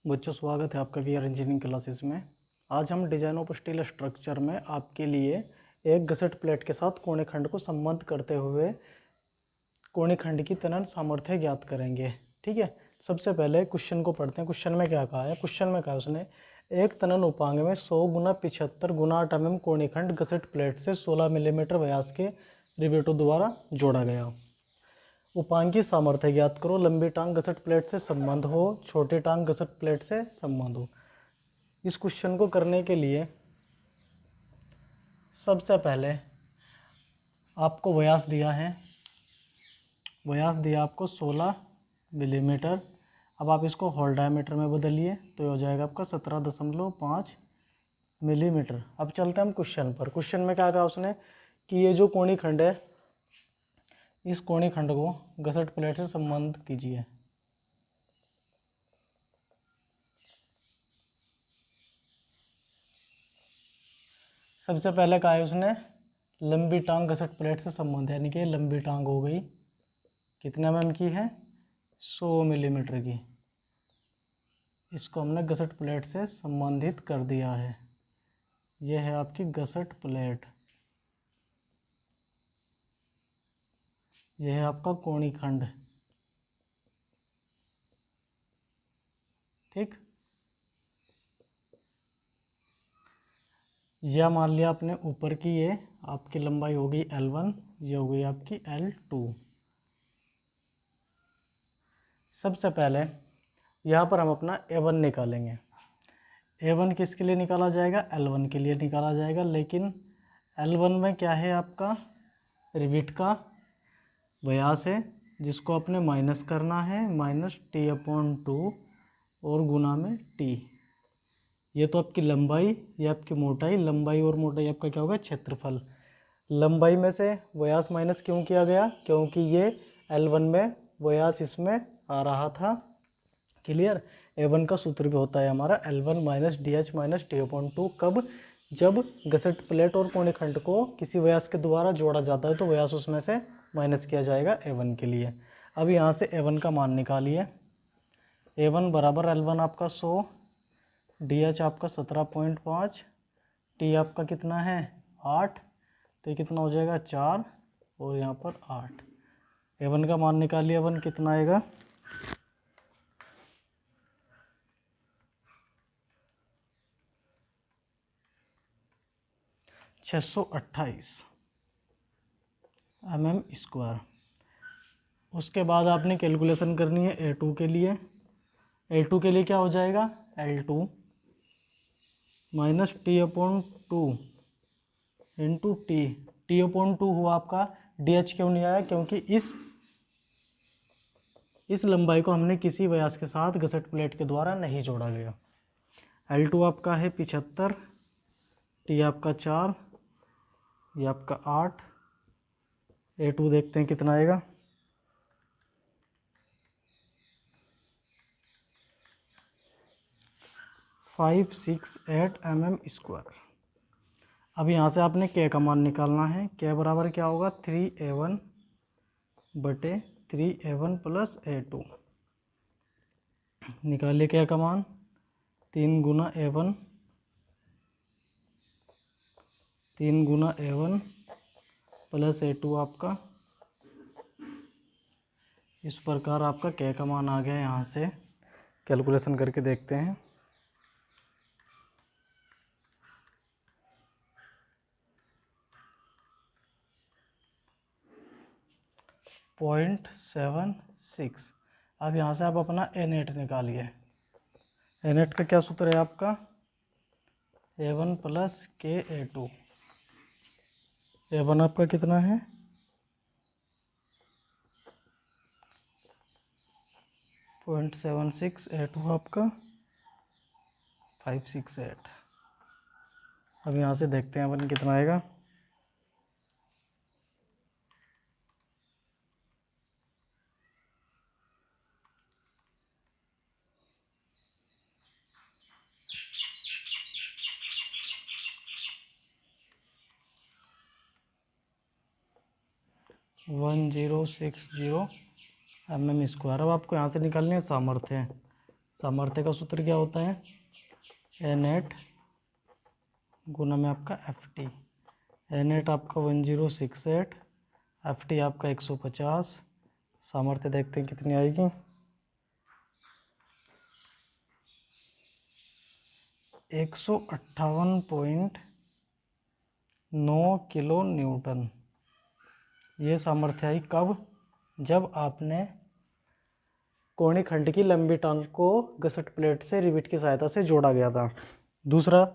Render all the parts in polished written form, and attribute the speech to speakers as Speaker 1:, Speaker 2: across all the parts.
Speaker 1: बच्चों, स्वागत है आपका वीआर इंजीनियरिंग क्लासेस में। आज हम डिजाइन ऑफ स्टील स्ट्रक्चर में आपके लिए एक गसेट प्लेट के साथ कोणे खंड को संबंध करते हुए कोणे खंड की तनन सामर्थ्य ज्ञात करेंगे। ठीक है, सबसे पहले क्वेश्चन को पढ़ते हैं। क्वेश्चन में क्या कहा है? क्वेश्चन में कहा उसने एक तनन उपांग में 100 गुना 75 गुना 8 mm कोणे खंड गसेट प्लेट से 16 मिलीमीटर व्यास के रिवेटों द्वारा जोड़ा गया। उपांग की सामर्थ्य ज्ञात करो। लंबी टांग गसट प्लेट से संबंध हो, छोटी टांग गसट प्लेट से संबंध हो। इस क्वेश्चन को करने के लिए सबसे पहले आपको व्यास दिया है, व्यास दिया आपको 16 मिलीमीटर। अब आप इसको होल डायमीटर में बदलिए तो हो जाएगा आपका 17.5 मिलीमीटर। अब चलते हैं हम क्वेश्चन पर। क्वेश्चन में क्या कहा उसने कि ये जो कोणी खंड है, इस कोणी खंड को गसट प्लेट से संबंध कीजिए। सबसे पहले कहा है उसने लंबी टांग गसट प्लेट से संबंध, यानी कि लंबी टांग हो गई कितने mm की है? 100 मिलीमीटर की। इसको हमने गसट प्लेट से संबंधित कर दिया है। यह है आपकी गसट प्लेट, यह है आपका कोणी खंड। ठीक, यह मान लिया आपने ऊपर की, ये आपकी लंबाई हो गई L1, ये हो गई आपकी L2। सबसे पहले यहाँ पर हम अपना A1 निकालेंगे। A1 किसके लिए निकाला जाएगा? L1 के लिए निकाला जाएगा। लेकिन L1 में क्या है? आपका रिविट का व्यास है, जिसको आपने माइनस करना है, -t/2 और गुना में t। ये तो आपकी लंबाई, ये आपकी मोटाई। लंबाई और मोटाई आपका क्या होगा? क्षेत्रफल। लंबाई में से व्यास माइनस क्यों किया गया? क्योंकि ये L1 में व्यास इसमें आ रहा था। क्लियर? A1 का सूत्र भी होता है हमारा L1 - DH - t/2। कब? जब गसट प्लेट और कोणी खंड को किसी व्यास के द्वारा जोड़ा जाता है तो व्यास उसमें से माइनस किया जाएगा A1 के लिए। अब यहाँ से A1 का मान निकालिए। A1 बराबर L1 आपका 100, DH आपका 17.5, T आपका कितना है? 8, तो ये कितना हो जाएगा? 4 और यहाँ पर 8। A1 का मान निकालिए। A1 कितना आएगा? 628 mm²। उसके बाद आपने कैलकुलेशन करनी है A2 के लिए। A2 के लिए क्या हो जाएगा? L2 - t/2 into T. t/2 हुआ आपका। DH क्यों नहीं आया? क्योंकि इस लंबाई को हमने किसी व्यास के साथ गसट प्लेट के द्वारा नहीं जोड़ा गया। L2 आपका है 75, T आपका 4, ये आपका 8। A2 देखते हैं कितना आएगा। 568 mm²। अब यहाँ से आपने K का मान निकालना है। K बराबर क्या होगा? 3A1 बटे 3A1 प्लस A2। निकालिए K का मान। 3 गुना A1, 3 गुना A1 प्लस A2 आपका। इस प्रकार आपका K का मान आ गया। यहाँ से कैलकुलेशन करके देखते हैं। .76। अब यहाँ से आप अपना A-नेट निकालिए। A-नेट का क्या सूत्र है आपका? A1 plus KA2। A1 आपका कितना है? 0.76। A2 आपका 568। अब यहाँ से देखते हैं अपन कितना आएगा। (1060 mm²। अब आपको यहाँ से निकालनी है सामर्थ्य। सामर्थ्य का सूत्र क्या होता है, ए नेट गुना में आपका एफ टी। ए नेट आपका 1068, एफ टी आपका 150। सामर्थ्य देखते हैं कितनी आएगी, 158.9 किलो न्यूटन। ये सामर्थ्य आई कब, जब आपने कोणी खंड की लंबी टांग को गसट प्लेट से रिविट की सहायता से जोड़ा गया था। दूसरा,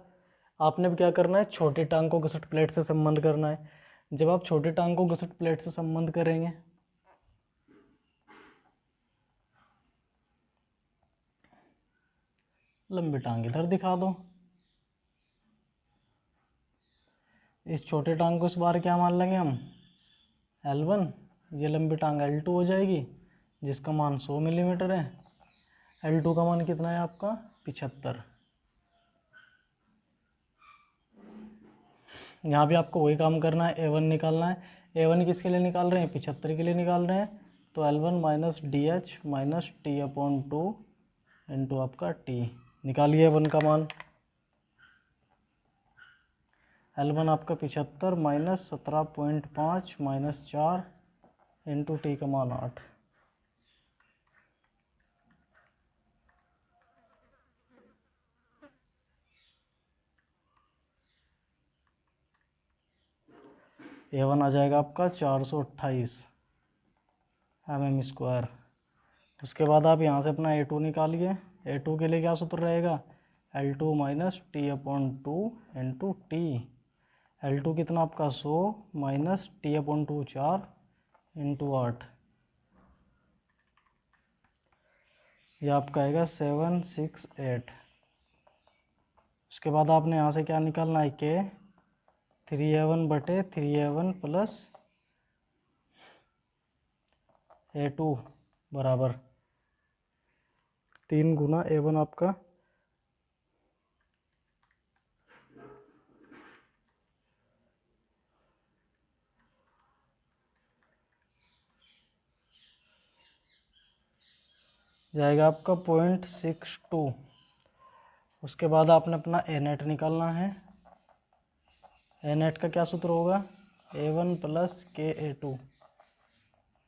Speaker 1: आपने क्या करना है, छोटी टांग को गसट प्लेट से संबंध करना है। जब आप छोटी टांग को गसट प्लेट से संबंध करेंगे, लंबी टांग इधर दिखा दो, इस छोटे टांग को इस बार क्या मान लेंगे हम, L1। ये लंबी टांग L2 हो जाएगी, जिसका मान 100 मिलीमीटर है। L2 का मान कितना है आपका, 75। यहाँ भी आपको वही काम करना है, A1 निकालना है। A1 किसके लिए निकाल रहे हैं, 75 के लिए निकाल रहे हैं। तो L1 minus D H minus T upon 2 into आपका टी। निकालिए A1 का मान। L1 आपका 75 माइनस 17.5 माइनस 4 इंटू टी का मान 8। A1 आ जाएगा आपका 428 mm²। उसके बाद आप यहाँ से अपना A2 निकालिए। A2 के लिए क्या सूत्र रहेगा, L2 minus T upon 2 into T. L2 कितना आपका 100 माइनस टी अपॉन 2 4 इंटू 8। यह आपका आएगा 768। उसके बाद आपने यहाँ से क्या निकालना है, के 3A1 बटे 3A1 प्लस A2 बराबर 3 गुना A1 आपका जाएगा आपका 0.62। उसके बाद आपने अपना ए नेट निकालना है। ए नेट का क्या सूत्र होगा, A1 प्लस के A2।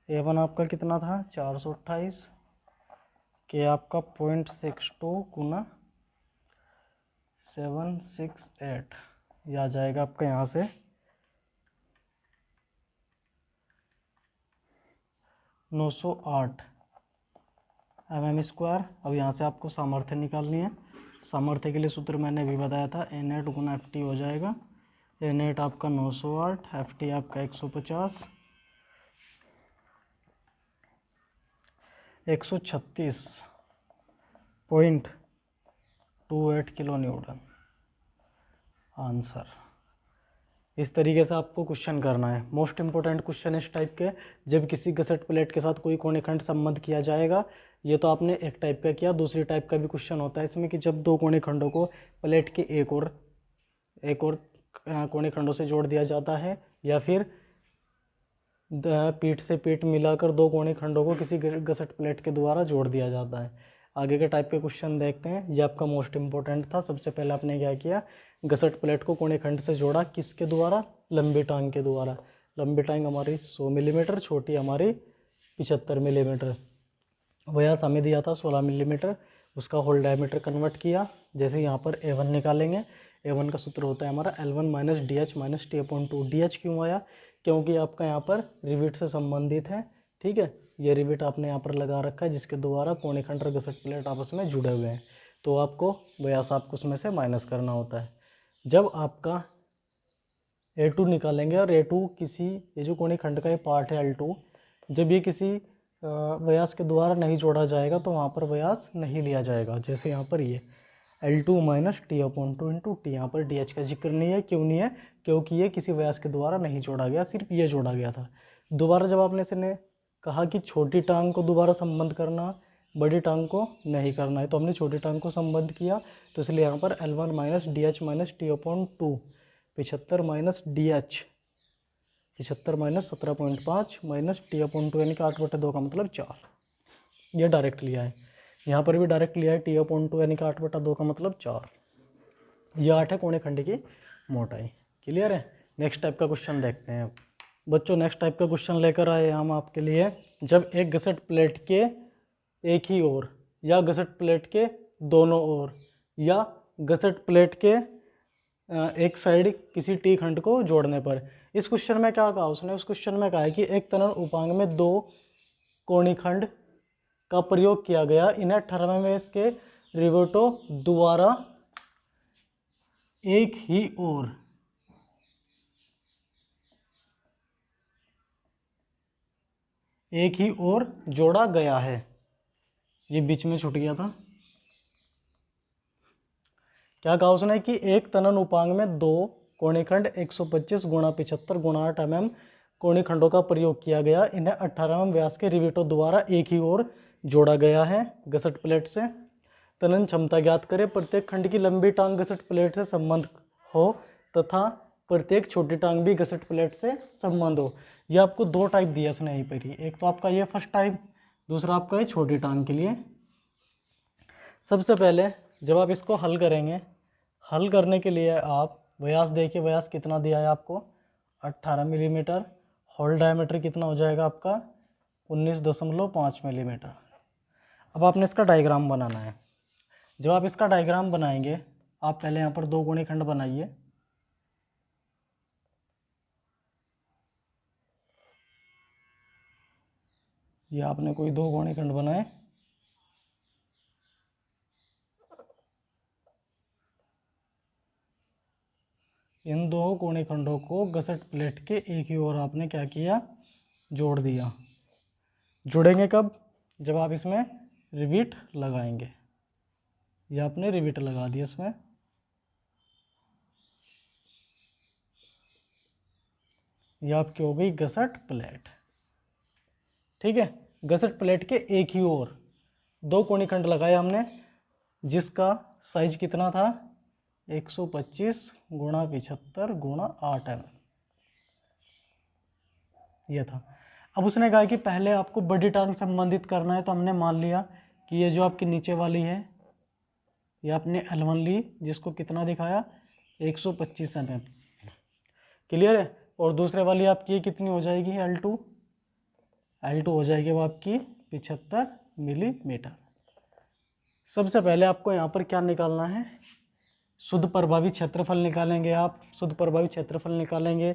Speaker 1: A1 आपका कितना था 428, के आपका 0.62 गुना 768। यह आ जाएगा आपका यहाँ से 908 mm²। अब यहाँ से आपको सामर्थ्य निकालनी है। सामर्थ्य के लिए सूत्र मैंने अभी बताया था, ए नेट गुना एफ टी हो जाएगा। ए नेट आपका 908, एफ टी आपका 150, 136.28 किलो न्यूटन आंसर। इस तरीके से आपको क्वेश्चन करना है। मोस्ट इंपॉर्टेंट क्वेश्चन इस टाइप के, जब किसी गसट प्लेट के साथ कोई कोणे खंड संबंध किया जाएगा। ये तो आपने एक टाइप का किया, दूसरी टाइप का भी क्वेश्चन होता है इसमें कि जब दो कोणे खंडों को प्लेट के एक और कोणे खंडों से जोड़ दिया जाता है, या फिर पीठ से पीठ मिलाकर दो कोणे खंडों को किसी गसट प्लेट के द्वारा जोड़ दिया जाता है। आगे के टाइप के क्वेश्चन देखते हैं। ये आपका मोस्ट इंपॉर्टेंट था। सबसे पहले आपने क्या किया, गसट प्लेट को कोणे खंड से जोड़ा, किसके द्वारा, लंबी टांग के द्वारा। लंबी टांग हमारी 100 मिलीमीटर, छोटी हमारी 75 मिलीमीटर। व्यास हमें दिया था 16 मिलीमीटर, उसका होल डायमीटर कन्वर्ट किया। जैसे यहाँ पर A1 निकालेंगे, A1 का सूत्र होता है हमारा L1 minus D H minus T upon 2। D H क्यों आया, क्योंकि आपका यहाँ पर रिविट से संबंधित है। ठीक है, ये रिविट आपने यहाँ पर लगा रखा है, जिसके द्वारा कोणे खंड और गसट प्लेट आपस में जुड़े हुए हैं। तो आपको व्यास आपको उसमें से माइनस करना होता है। जब आपका A2 निकालेंगे, और A2 किसी, ये जो कोणे खंड का ये पार्ट है L2, जब ये किसी व्यास के द्वारा नहीं जोड़ा जाएगा तो वहाँ पर व्यास नहीं लिया जाएगा। जैसे यहाँ पर ये L2 minus T upon 2 into T, यहाँ पर डी एच का जिक्र नहीं है। क्यों नहीं है, क्योंकि ये किसी व्यास के द्वारा नहीं जोड़ा गया, सिर्फ ये जोड़ा गया था। दोबारा जब आपने इसने कहा कि छोटी टांग को दोबारा संबंध करना, बड़ी टांग को नहीं करना है, तो हमने छोटी टांग को संबंध किया। तो इसलिए यहाँ पर L1 minus D H minus T upon 2, 75 minus D H 75 minus 17.5 minus T upon 2, यानी कि 8/2 का मतलब 4। ये डायरेक्ट लिया है। यहाँ पर भी डायरेक्ट लिया है T/2 यानी कि 8/2 का मतलब 4। ये 8 है कोने खंड की मोटाई। क्लियर है। नेक्स्ट टाइप का क्वेश्चन देखते हैं। बच्चों नेक्स्ट टाइप का क्वेश्चन लेकर आए हम आपके लिए। जब एक गसट प्लेट के एक ही ओर या गसट प्लेट के दोनों ओर या गसट प्लेट के एक साइड किसी टी खंड को जोड़ने पर, इस क्वेश्चन में क्या कहा उसने, उस क्वेश्चन में कहा है कि एक तनन उपांग में दो कोणी खंड का प्रयोग किया गया, इन्हें 18वें में इसके रिवेटो द्वारा एक ही ओर जोड़ा गया है। ये बीच में छूट गया था। क्या कहा उसने कि एक तनन उपांग में दो कोणीखंड 125 गुणा 75 गुणा 8 mm कोणीखंडों का प्रयोग किया गया, इन्हें 18वें व्यास के रिवेटों द्वारा एक ही ओर जोड़ा गया है गसट प्लेट से। तनन क्षमता ज्ञात करें। प्रत्येक खंड की लंबी टांग गसट प्लेट से संबंध हो तथा प्रत्येक छोटी टांग भी गसट प्लेट से संबंध हो। ये आपको दो टाइप दिया इसने यहीं पर ही, एक तो आपका ये फर्स्ट टाइप, दूसरा आपका ये छोटी टांग के लिए। सबसे पहले जब आप इसको हल करेंगे, हल करने के लिए आप व्यास देखिए, व्यास कितना दिया है आपको 18 मिलीमीटर, होल डायमीटर कितना हो जाएगा आपका 19.5 मिलीमीटर। अब आपने इसका डायग्राम बनाना है। जब आप इसका डायग्राम बनाएंगे, आप पहले यहाँ पर दो कोणी खंड बनाइए। ये आपने कोई दो कोणी खंड बनाए। इन दो कोणी खंडों को गसट प्लेट के एक ही ओर आपने क्या किया, जोड़ दिया। जुड़ेंगे कब, जब आप इसमें रिविट लगाएंगे। ये आपने रिविट लगा दिया इसमें। ये आपकी हो गई गसट प्लेट। ठीक है, गसट प्लेट के एक ही ओर दो कोणी खंड लगाए हमने, जिसका साइज कितना था 125 गुणा 75 गुणा 8 mm ये था। अब उसने कहा कि पहले आपको बड़ी टांग संबंधित करना है, तो हमने मान लिया कि ये जो आपकी नीचे वाली है ये आपने L1 ली, जिसको कितना दिखाया 125 mm। क्लियर है। और दूसरे वाली आपकी ये कितनी हो जाएगी L2 हो जाएगी वो आपकी 75 मिलीमीटर। सबसे पहले आपको यहाँ पर क्या निकालना है, शुद्ध प्रभावी क्षेत्रफल निकालेंगे आप। शुद्ध प्रभावी क्षेत्रफल निकालेंगे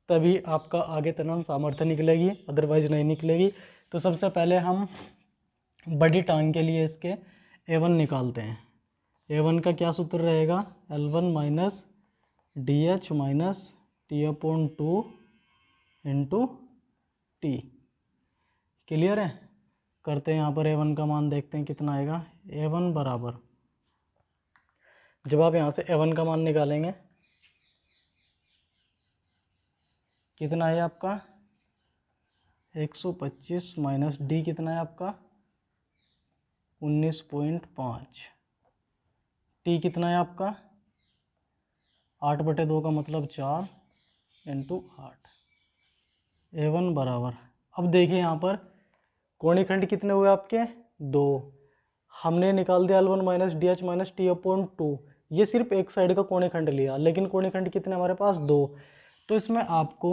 Speaker 1: तभी आपका आगे तनन सामर्थ्य निकलेगी, अदरवाइज नहीं निकलेगी। तो सबसे पहले हम बड़ी टांग के लिए इसके A1 निकालते हैं। A1 का क्या सूत्र रहेगा, L1 minus DH minus T/2 into T। Clear है। करते हैं यहाँ पर A1 का मान, देखते हैं कितना आएगा। A1 बराबर, जब आप यहाँ से A1 का मान निकालेंगे कितना है आपका 125 माइनस D कितना है आपका 19.5, T कितना है आपका 8/2 का मतलब 4 इंटू 8। A1 बराबर, अब देखिए यहाँ पर कोणी खंड कितने हुए आपके, दो। हमने निकाल दिया L1 minus DH minus T/2। ये सिर्फ एक साइड का कोणी खंड लिया, लेकिन कोणी खंड कितने हमारे पास, दो। तो इसमें आपको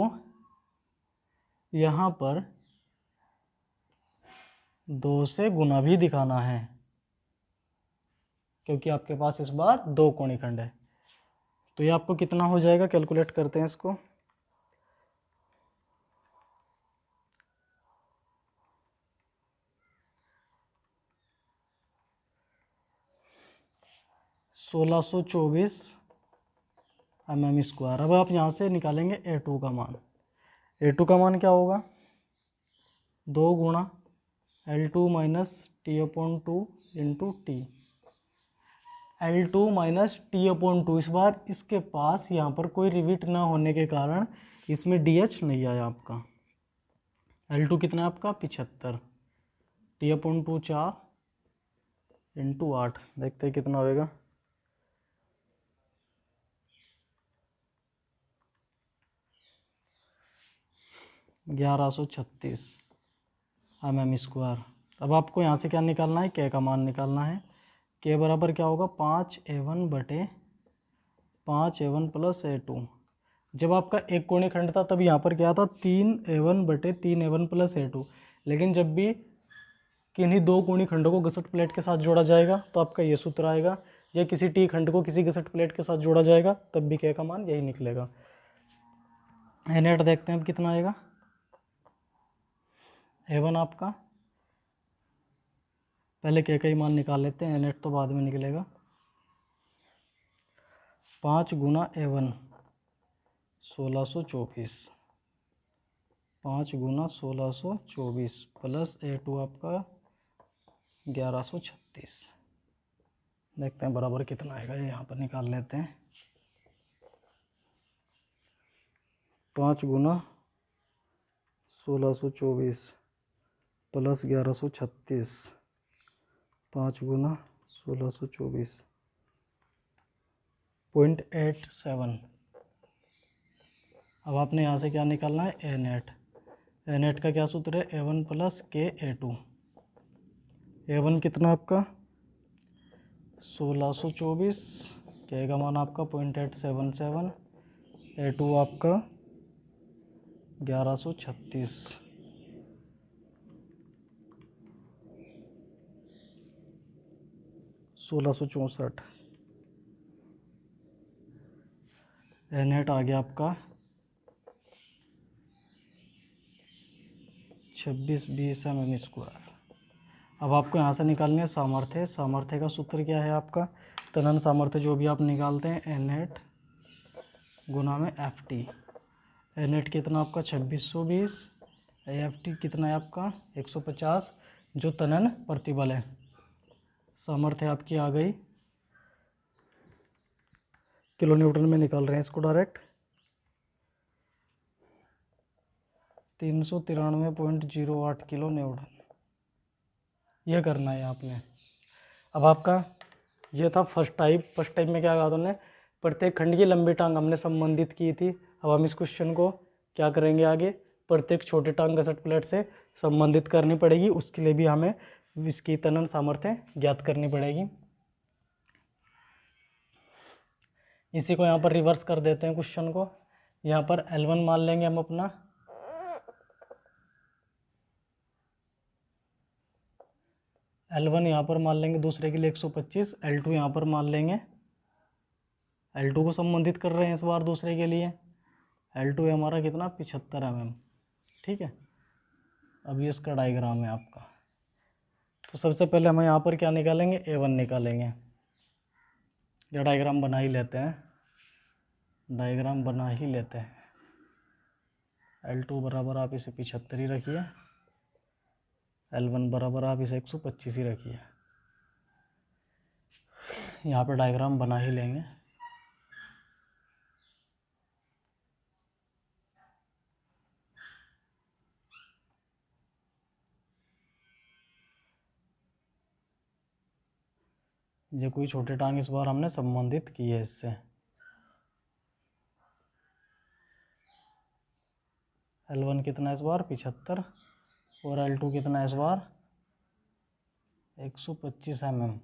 Speaker 1: यहाँ पर 2 से गुना भी दिखाना है, क्योंकि आपके पास इस बार दो कोणी खंड है। तो ये आपको कितना हो जाएगा, कैलकुलेट करते हैं इसको। (1624 mm²। अब आप यहाँ से निकालेंगे A2 का मान। A2 का मान क्या होगा, 2 गुणा L2 minus T/2 into T। L2 minus T/2, इस बार इसके पास यहाँ पर कोई रिविट ना होने के कारण इसमें DH नहीं आया आपका। L2 कितना है आपका 75, T/2 4 इंटू 8, देखते हैं कितना होएगा। 1136 mm²। अब आपको यहाँ से क्या निकालना है, के का मान निकालना है। के बराबर क्या होगा, 5a1 बटे 5a1 प्लस a2। जब आपका एक कोणीय खंड था तब यहाँ पर क्या था, 3a1 बटे 3a1 प्लस a2। लेकिन जब भी किन्हीं दो कोणीय खंडों को घसट प्लेट के साथ जोड़ा जाएगा तो आपका ये सूत्र आएगा, या किसी टी खंड को किसी घसट प्लेट के साथ जोड़ा जाएगा तब भी के का मान यही निकलेगा। नेट देखते हैं अब कितना आएगा। a1 आपका, पहले के का ही मान निकाल लेते हैं, नेट तो बाद में निकलेगा। 5 गुना a1 1624, 5 गुना 1624 प्लस a2 आपका 1136। देखते हैं बराबर कितना आएगा, ये यहाँ पर निकाल लेते हैं। 5 गुना 1624 प्लस 1136, 5 गुना 1624 0.87। अब आपने यहाँ से क्या निकालना है, ए नेट। ए नेट का क्या सूत्र है, a1 प्लस के a2। a1 कितना आपका 1624, के का मान आपका 0.877, a2 आपका 1136। नेट आ गया आपका 2620 mm²। अब आपको यहाँ से निकालनी है सामर्थ्य। सामर्थ्य का सूत्र क्या है आपका, तनन सामर्थ्य जो भी आप निकालते हैं, ए नेट गुना में एफ टी। ए नेट कितना आपका 2620, एफ टी कितना है आपका 150, जो तनन प्रतिबल है। सामर्थ्य आपकी आ गई, किलो न्यूटन में निकाल रहे हैं इसको डायरेक्ट, 393.08 किलो न्यूटन। यह करना है आपने। अब आपका ये था फर्स्ट टाइप। फर्स्ट टाइप में क्या कहा उन्होंने, प्रत्येक खंड की लंबी टांग हमने संबंधित की थी। अब हम इस क्वेश्चन को क्या करेंगे आगे, प्रत्येक छोटे टांग घसट प्लेट से संबंधित करनी पड़ेगी। उसके लिए भी हमें इसकी तनन सामर्थ्य ज्ञात करनी पड़ेगी। इसी को यहाँ पर रिवर्स कर देते हैं क्वेश्चन को। यहाँ पर L1 मान लेंगे हम अपना, L1 यहाँ पर मान लेंगे दूसरे के लिए 125, L2 यहाँ पर मान लेंगे, L2 को संबंधित कर रहे हैं इस बार दूसरे के लिए। L2 है हमारा कितना 75 mm। ठीक है, अब ये इसका डायग्राम है आपका। तो सबसे पहले हम यहाँ पर क्या निकालेंगे, A1 निकालेंगे। या डायग्राम बना ही लेते हैं, डायग्राम बना ही लेते हैं। L2 बराबर आप इसे 75 ही रखिए, L1 बराबर आप इसे 125 ही रखिए। यहाँ पर डायग्राम बना ही लेंगे। ये कोई छोटे टांग इस बार हमने संबंधित की है इससे। L1 कितना है इस बार 75 और L2 कितना है इस बार 125 mm।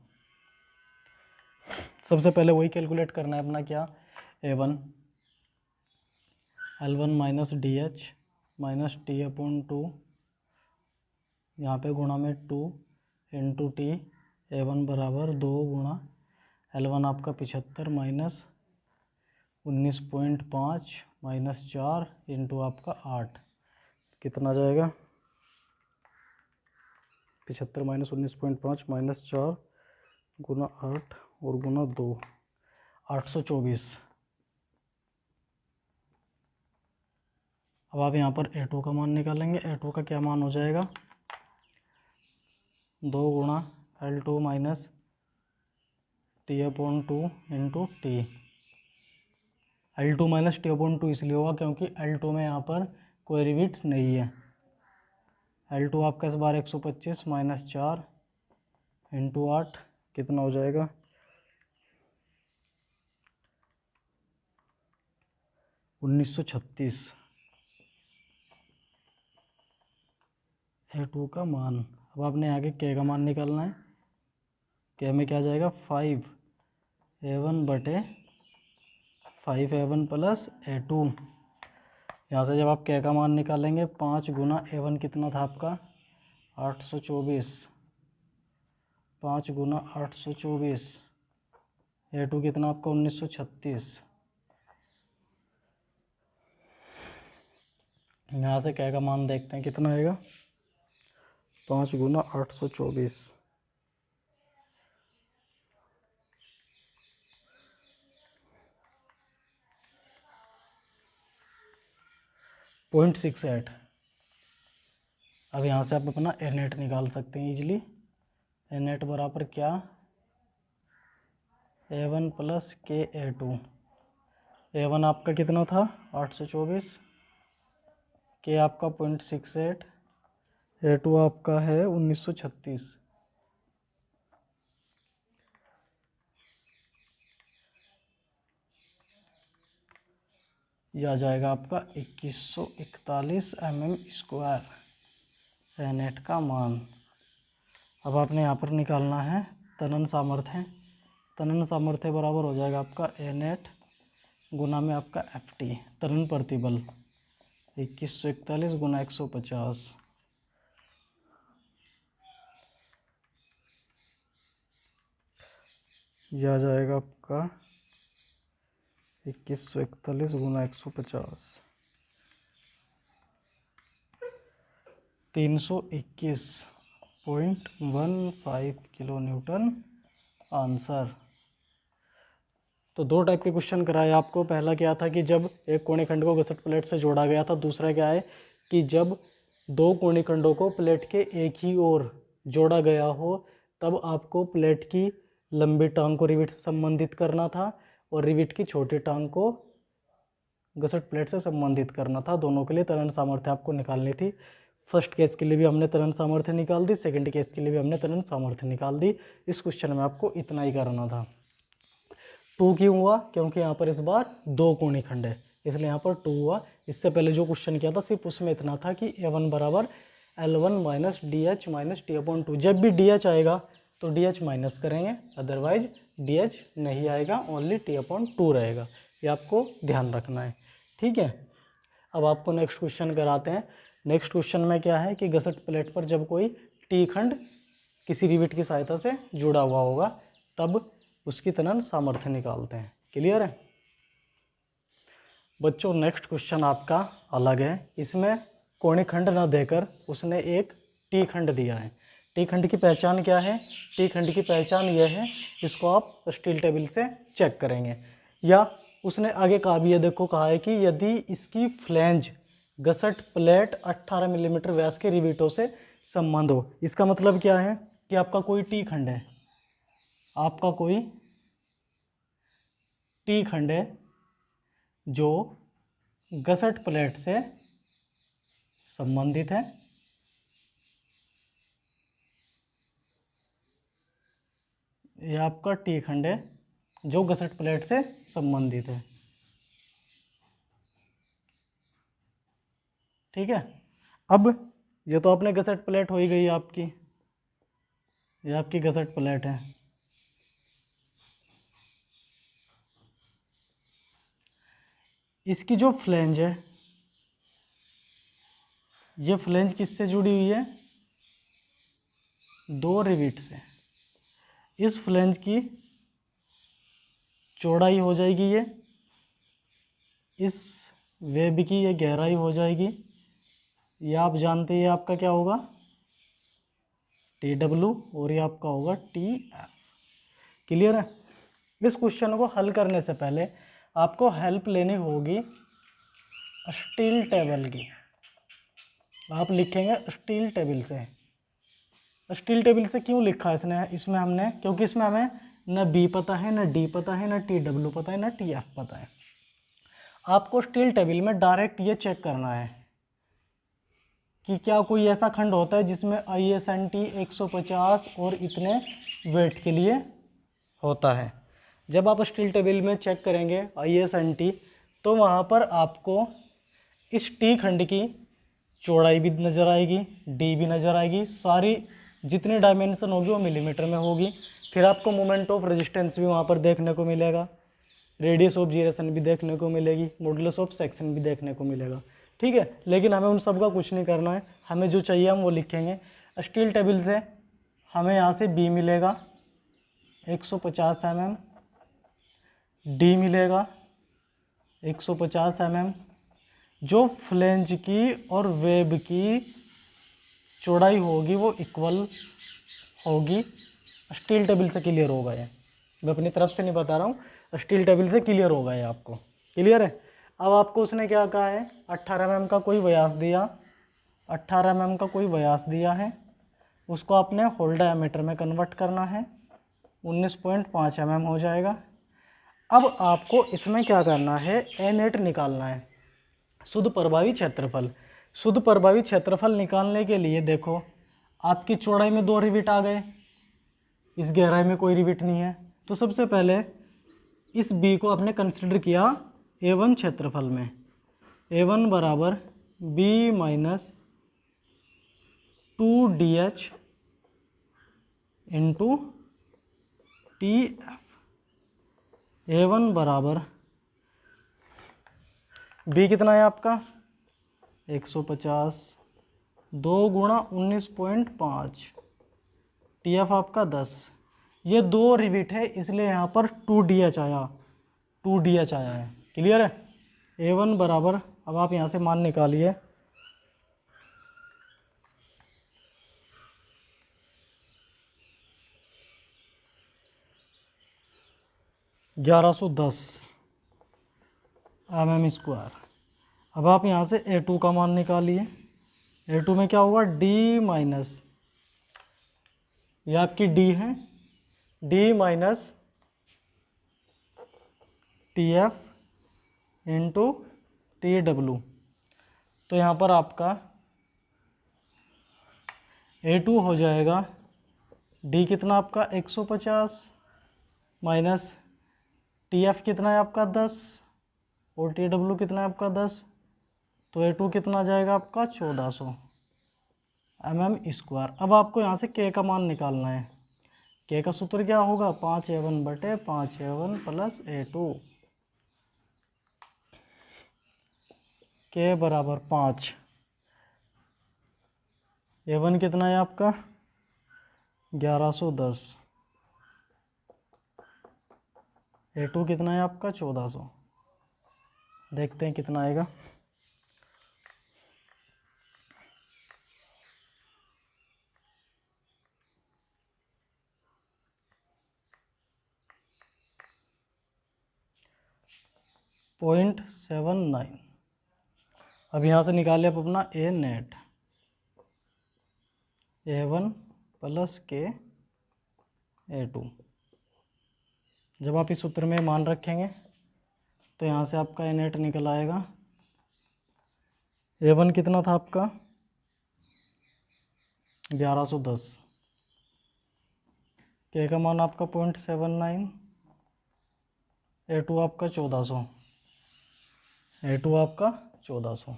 Speaker 1: सबसे पहले वही कैलकुलेट करना है अपना, क्या A1 L1 minus DH minus T/2, यहाँ पे गुणा में 2 इंटू टी। A1 बराबर 2 गुणा L1 आपका 75 माइनस 19.5 माइनस 4 इंटू आपका 8, कितना जाएगा 75 माइनस 19.5 माइनस 4 गुना 8 और गुना 2, 824। अब आप यहाँ पर A2 का मान निकालेंगे। A2 का क्या मान हो जाएगा, 2 गुणा L2 minus T/2 into T. L2 minus T/2 इसलिए होगा क्योंकि L2 में यहाँ पर कोई रिपीट नहीं है। L2 आपका इस बार 125 माइनस 4 इंटू 8, कितना हो जाएगा 1936। A2 का मान अब आपने आगे के का मान निकालना है। के में क्या जाएगा 5a1 बटे 5a1 प्लस a2। यहाँ से जब आप के का मान निकालेंगे 5 गुना a1 कितना था आपका 824, 5 गुना 824, a2 कितना आपका 1936। यहाँ से क्या का मान देखते हैं कितना आएगा 5 गुना 824, 0.68। अब यहाँ से आप अपना ए नेट निकाल सकते हैं इजीली। ए नेट बराबर क्या a1 प्लस के a2। a1 आपका कितना था 824, के आपका 0.68, a2 आपका है 1936। यह आ जाएगा आपका 2141 mm², ए नेट का मान। अब आपने यहाँ पर निकालना है तनन सामर्थ्य। तनन सामर्थ्य बराबर हो जाएगा आपका ए नेट गुना में आपका एफ टी, तनन प्रतिबल 2141 गुना 150। यह आ जाएगा आपका 2141 गुना 150, 321.15 किलो न्यूटन आंसर। तो दो टाइप के क्वेश्चन कराए आपको। पहला क्या था कि जब एक कोणी खंड को गसट प्लेट से जोड़ा गया था। दूसरा क्या है कि जब दो कोणी खंडों को प्लेट के एक ही ओर जोड़ा गया हो तब आपको प्लेट की लंबी टांग को रिविट से संबंधित करना था और रिविट की छोटी टांग को गसट प्लेट से संबंधित करना था। दोनों के लिए त्वरण सामर्थ्य आपको निकालनी थी। फर्स्ट केस के लिए भी हमने त्वरण सामर्थ्य निकाल दी, सेकंड केस के लिए भी हमने त्वरण सामर्थ्य निकाल दी। इस क्वेश्चन में आपको इतना ही करना था। 2 क्यों हुआ? क्योंकि यहाँ पर इस बार दो कोणी खंड है, इसलिए यहाँ पर 2 हुआ। इससे पहले जो क्वेश्चन किया था सिर्फ उसमें इतना था कि a1 बराबर L1 minus DH minus T/2। जब भी DH आएगा तो DH माइनस करेंगे, अदरवाइज DH नहीं आएगा, ओनली T/2 रहेगा। ये आपको ध्यान रखना है, ठीक है। अब आपको नेक्स्ट क्वेश्चन कराते हैं। नेक्स्ट क्वेश्चन में क्या है कि गसट प्लेट पर जब कोई टी खंड किसी रिविट की सहायता से जुड़ा हुआ होगा तब उसकी तनन सामर्थ्य निकालते हैं। क्लियर है बच्चों? नेक्स्ट क्वेश्चन आपका अलग है। इसमें कोणी खंड न देकर उसने एक टी खंड दिया है। टी खंड की पहचान क्या है? टी खंड की पहचान यह है, इसको आप स्टील टेबल से चेक करेंगे। या उसने आगे कहा भी है, देखो कहा है कि यदि इसकी फ्लैंज गसट प्लेट 18 मिलीमीटर व्यास के रिविटों से संबंध हो। इसका मतलब क्या है कि आपका कोई टी खंड है, आपका कोई टी खंड है जो गसट प्लेट से संबंधित है, यह आपका टी खंड है जो गसट प्लेट से संबंधित है, ठीक है। अब ये तो आपने गसट प्लेट हो ही गई आपकी, ये आपकी गसट प्लेट है। इसकी जो फ्लैंज है, ये फ्लैंज किससे जुड़ी हुई है? दो रिविट से। इस फ्लैंज की चौड़ाई हो जाएगी ये, इस वेब की ये गहराई हो जाएगी। ये आप जानते हैं आपका क्या होगा TW और ये आपका होगा TF। क्लियर है? इस क्वेश्चन को हल करने से पहले आपको हेल्प लेनी होगी स्टील टेबल की। आप लिखेंगे स्टील टेबल से। स्टील टेबल से क्यों लिखा है इसमें हमने? क्योंकि इसमें हमें न B पता है, न D पता है, न TW पता है, न TF पता है। आपको स्टील टेबल में डायरेक्ट ये चेक करना है कि क्या कोई ऐसा खंड होता है जिसमें ISNT 150 और इतने वेट के लिए होता है। जब आप स्टील टेबल में चेक करेंगे ISNT तो वहाँ पर आपको इस टी खंड की चौड़ाई भी नज़र आएगी, D भी नज़र आएगी, सारी जितनी डायमेंशन होगी वो मिलीमीटर में होगी। फिर आपको मोमेंट ऑफ रेजिस्टेंस भी वहाँ पर देखने को मिलेगा, रेडियस ऑफ जीरेशन भी देखने को मिलेगी, मॉडुलस ऑफ सेक्शन भी देखने को मिलेगा। ठीक है, लेकिन हमें उन सब का कुछ नहीं करना है, हमें जो चाहिए हम वो लिखेंगे। स्टील टेबल से हमें यहाँ से बी मिलेगा 150 mm, डी मिलेगा 150 mm। जो फ्लेंज की और वेब की चौड़ाई होगी वो इक्वल होगी। स्टील टेबल से क्लियर होगा ये, मैं अपनी तरफ से नहीं बता रहा हूँ, स्टील टेबल से क्लियर होगा ये आपको। क्लियर है। अब आपको उसने क्या कहा है, 18 mm का कोई व्यास दिया, 18 mm का कोई व्यास दिया है, उसको आपने होल डायमीटर में कन्वर्ट करना है, 19.5 mm हो जाएगा। अब आपको इसमें क्या करना है, ए नेट निकालना है, शुद्ध प्रभावी क्षेत्रफल। शुद्ध प्रभावी क्षेत्रफल निकालने के लिए देखो, आपकी चौड़ाई में 2 रिविट आ गए, इस गहराई में कोई रिविट नहीं है, तो सबसे पहले इस बी को आपने कंसिडर किया A1 क्षेत्रफल में। A1 बराबर B minus 2DH into TF। A1 बराबर B कितना है आपका 150, 2 गुणा 19.5, TF आपका 10। ये 2 रिविट है इसलिए यहाँ पर 2DH आया, 2DH आया है। क्लियर है। A1 बराबर, अब आप यहाँ से मान निकालिए, (1110 mm²। अब आप यहाँ से A2 का मान निकालिए, A2 में क्या होगा, D माइनस, ये आपकी D है, D minus TF into TW। तो यहाँ पर आपका A2 हो जाएगा, D कितना आपका 150 माइनस TF कितना है आपका 10 और TW कितना है आपका 10, तो A2 कितना जाएगा आपका 1400 mm²। अब आपको यहाँ से K का मान निकालना है। K का सूत्र क्या होगा, 5A1 बटे 5A1 प्लस A2। K बराबर 5, A1 कितना है आपका 1110, A2 कितना है आपका 1400। देखते हैं कितना आएगा। .79। अब यहाँ से निकाले आप अपना A net, A1 plus K A2। जब आप इस सूत्र में मान रखेंगे तो यहाँ से आपका A नेट निकल आएगा। A1 कितना था आपका 1110, K का मान आपका 0.79, A2 आपका 1400, A2 आपका 1400।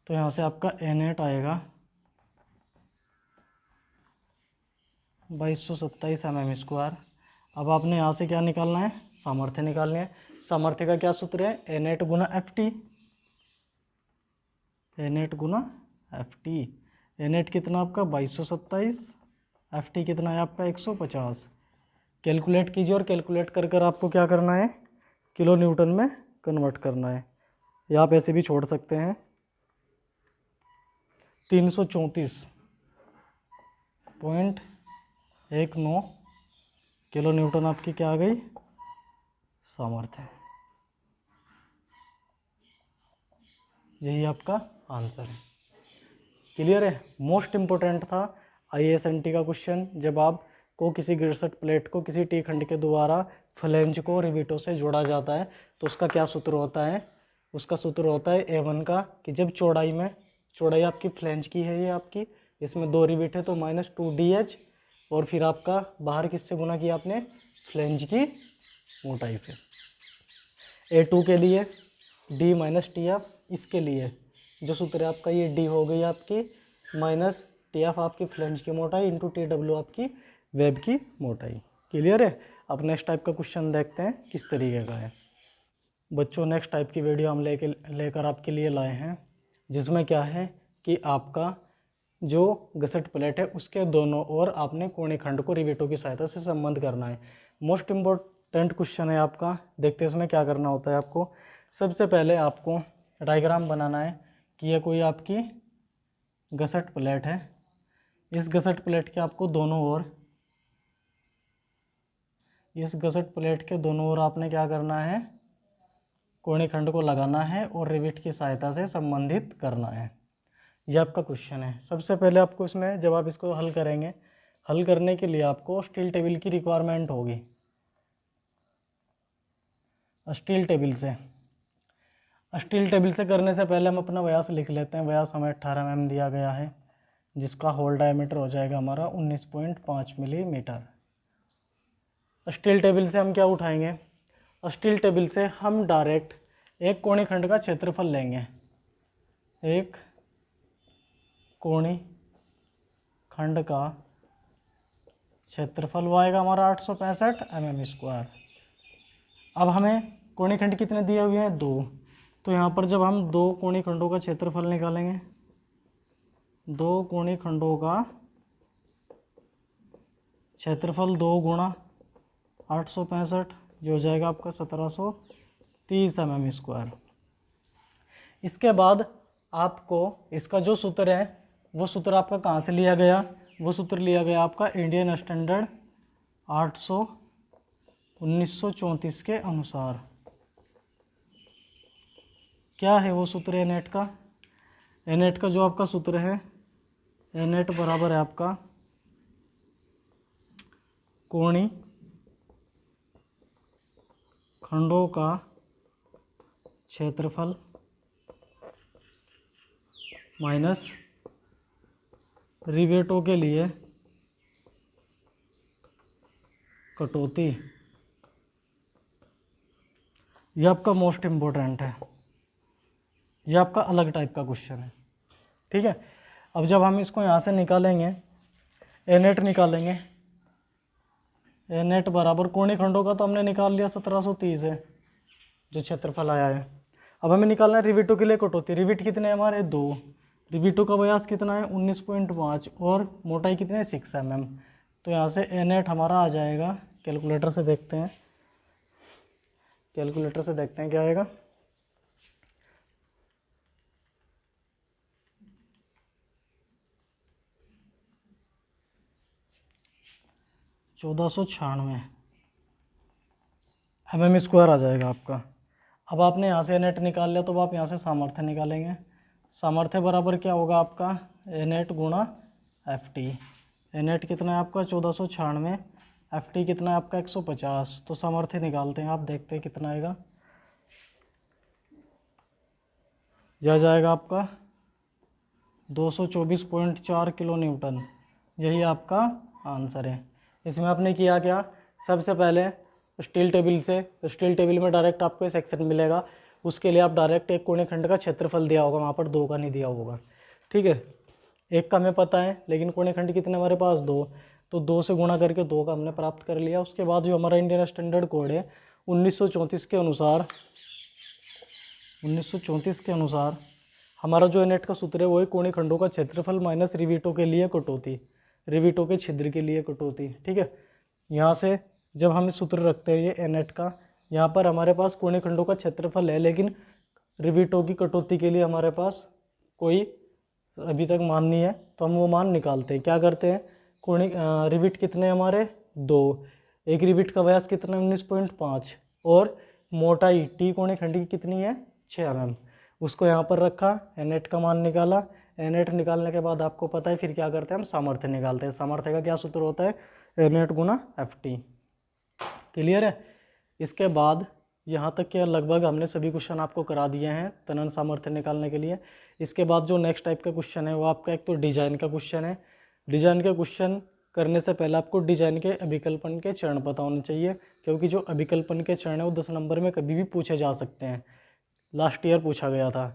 Speaker 1: तो यहाँ से आपका A नेट आएगा 2227 mm²। अब आपने यहाँ से क्या निकालना है, सामर्थ्य निकालनी है। सामर्थ्य का क्या सूत्र है, A net Guna FT, A net Guna FT। A net कितना आपका 2227, FT कितना है आपका 150। कैलकुलेट कीजिए और कैलकुलेट कर कर आपको क्या करना है, किलो न्यूटन में कन्वर्ट करना है, या आप ऐसे भी छोड़ सकते हैं। 334.19 किलो न्यूटन आपकी क्या आ गई, सामर्थ्य। यही आपका आंसर है। क्लियर है। मोस्ट इम्पोर्टेंट था IAS&T का क्वेश्चन, जब आपको किसी गिरसट प्लेट को किसी टी खंड के द्वारा फ्लेंज को रिविटों से जोड़ा जाता है तो उसका क्या सूत्र होता है। उसका सूत्र होता है A1 का, कि जब चौड़ाई आपकी फ्लेंज की है, ये आपकी, इसमें 2 रिविट है तो -2DH, और फिर आपका बाहर किससे गुना किया आपने, फ्लेंज की मोटाई से। A2 के लिए डी माइनस टी एफ, इसके लिए जो सूत्र है आपका ये डी हो गई आपकी माइनस टी एफ आपकी फ्लेंज की मोटाई इंटू टी डब्ल्यू आपकी वेब की मोटाई। क्लियर है। अब नेक्स्ट टाइप का क्वेश्चन देखते हैं किस तरीके का है। बच्चों नेक्स्ट टाइप की वीडियो हम लेकर आपके लिए लाए हैं, जिसमें क्या है कि आपका जो गसट प्लेट है उसके दोनों ओर आपने कोणे खंड को रिवेटों की सहायता से संबंध करना है। मोस्ट इम्पोर्टेंट क्वेश्चन है आपका। देखते हैं इसमें क्या करना होता है आपको। सबसे पहले आपको डायग्राम बनाना है कि यह कोई आपकी गसट प्लेट है। इस गसट प्लेट के आपको दोनों ओर, इस गसट प्लेट के दोनों ओर आपने क्या करना है, कोणे खंड को लगाना है और रिवेट की सहायता से संबंधित करना है। यह आपका क्वेश्चन है। सबसे पहले आपको इसमें जब आप इसको हल करेंगे, हल करने के लिए आपको स्टील टेबल की रिक्वायरमेंट होगी। स्टील टेबल से करने से पहले हम अपना व्यास लिख लेते हैं। व्यास हमें 18 mm दिया गया है, जिसका होल डायमीटर हो जाएगा हमारा 19.5 मिलीमीटर। स्टील टेबल से हम क्या उठाएंगे, स्टील टेबल से हम डायरेक्ट एक कोणी खंड का क्षेत्रफल लेंगे। एक कोणी खंड का क्षेत्रफल वो आएगा हमारा 865 mm²। अब हमें कोणी खंड कितने दिए हुए हैं, 2। तो यहाँ पर जब हम 2 कोणी खंडों का क्षेत्रफल निकालेंगे, 2 कोणी खंडों का क्षेत्रफल 2 गुणा 865 जो हो जाएगा आपका 1730 mm²। इसके बाद आपको इसका जो सूत्र है वो सूत्र आपका कहाँ से लिया गया, वो सूत्र लिया गया आपका इंडियन स्टैंडर्ड 800/1934 के अनुसार। क्या है वो सूत्र एनेट का, एनेट का जो आपका सूत्र है, एनेट बराबर है आपका कोणी खंडों का क्षेत्रफल माइनस रिवेटों के लिए कटौती। यह आपका मोस्ट इम्पोर्टेंट है, यह आपका अलग टाइप का क्वेश्चन है। ठीक है। अब जब हम इसको यहाँ से निकालेंगे, एनेट निकालेंगे, एनेट बराबर कोणी खंडों का तो हमने निकाल लिया 1730 है जो क्षेत्रफल आया है। अब हमें निकालना है रिवेटों के लिए कटौती। रिवेट कितने हैं हमारे, 2। रिवेटों का व्यास कितना है 19.5 और मोटाई कितने है 6 mm। तो यहाँ से एनेट हमारा आ जाएगा, कैलकुलेटर से देखते हैं, कैलकुलेटर से देखते हैं क्या आएगा। mm² आ जाएगा आपका। अब आपने यहाँ से एनेट निकाल लिया तो अब आप यहाँ से सामर्थ्य निकालेंगे। सामर्थ्य बराबर क्या होगा आपका, एनेट गुणा FT। एनेट कितना है आपका 1496, FT कितना है आपका 150। तो सामर्थ्य निकालते हैं, आप देखते हैं कितना आएगा। यह जाएगा आपका 224.4 किलो न्यूटन। यही आपका आंसर है। इसमें आपने किया क्या, सबसे पहले स्टील टेबल में डायरेक्ट आपको सेक्शन मिलेगा, उसके लिए आप डायरेक्ट एक कोणे खंड का क्षेत्रफल दिया होगा, वहाँ पर 2 का नहीं दिया होगा। ठीक है, 1 का हमें पता है, लेकिन कोणे खंड कितने हमारे पास 2, तो 2 से गुणा करके 2 का हमने प्राप्त कर लिया। उसके बाद जो हमारा इंडियन स्टैंडर्ड कोड है 1934 के अनुसार, 1934 के अनुसार हमारा जो एनेट का सूत्र है वो है कोणी खंडों का क्षेत्रफल माइनस रिवेटों के लिए कटौती, रिवेटों के छिद्र के लिए कटौती। ठीक है, यहाँ से जब हम सूत्र रखते हैं ये एनेट का, यहाँ पर हमारे पास कोणे खंडों का क्षेत्रफल है, लेकिन रिवेटों की कटौती के लिए हमारे पास कोई अभी तक मान नहीं है, तो हम वो मान निकालते हैं। क्या करते हैं, कोणी रिवेट कितने हमारे 2, एक रिवेट का व्यास कितना 19.5 और मोटाई टी कोणे खंड की कितनी है 6 mm। उसको यहाँ पर रखा, एनेट का मान निकाला। एनेट निकालने के बाद आपको पता है फिर क्या करते हैं, हम सामर्थ्य निकालते हैं। सामर्थ्य का क्या सूत्र होता है, एनेट गुना FT। क्लियर है। इसके बाद यहाँ तक के लगभग हमने सभी क्वेश्चन आपको करा दिए हैं तनन सामर्थ्य निकालने के लिए। इसके बाद जो नेक्स्ट टाइप का क्वेश्चन है वो आपका एक तो डिजाइन का क्वेश्चन है। डिजाइन का क्वेश्चन करने से पहले आपको डिजाइन के अभिकल्पन के चरण पता होने चाहिए, क्योंकि जो अभिकल्पन के चरण है वो 10 नंबर में कभी भी पूछे जा सकते हैं। लास्ट ईयर पूछा गया था।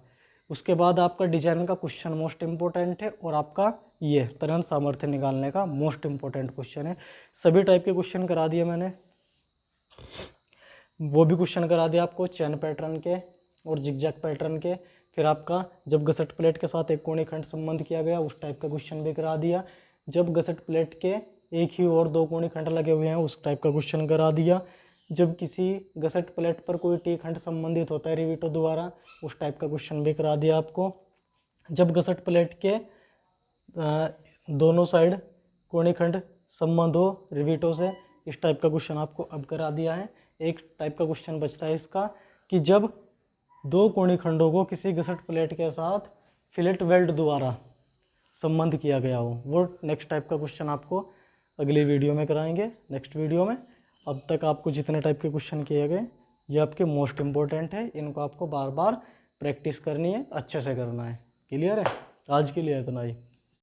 Speaker 1: उसके बाद आपका डिजाइन का क्वेश्चन मोस्ट इम्पोर्टेंट है, और आपका ये त्वरण सामर्थ्य निकालने का मोस्ट इम्पोर्टेंट क्वेश्चन है। सभी टाइप के क्वेश्चन करा दिए मैंने, वो भी क्वेश्चन करा दिया आपको चैन पैटर्न के और जिगजैग पैटर्न के। फिर आपका जब गसट प्लेट के साथ एक कोणीय खंड संबंध किया गया उस टाइप का क्वेश्चन भी करा दिया। जब गसट प्लेट के एक ही और दो कोणीय खंड लगे हुए हैं उस टाइप का क्वेश्चन करा दिया। जब किसी गसट प्लेट पर कोई टी खंड संबंधित होता है रिवेटो द्वारा उस टाइप का क्वेश्चन भी करा दिया आपको। जब गसट प्लेट के दोनों साइड कोणीय खंड संबंध हो रिवेटो से, इस टाइप का क्वेश्चन आपको अब करा दिया है। एक टाइप का क्वेश्चन बचता है इसका कि जब दो कोणीय खंडों को किसी गसट प्लेट के साथ फिलेट वेल्ड द्वारा संबंध किया गया हो, वो नेक्स्ट टाइप का क्वेश्चन आपको अगली वीडियो में कराएंगे, नेक्स्ट वीडियो में। अब तक आपको जितने टाइप के क्वेश्चन किए गए ये आपके मोस्ट इम्पोर्टेंट है, इनको आपको बार बार प्रैक्टिस करनी है, अच्छे से करना है। क्लियर है? आज के लिए इतना ही।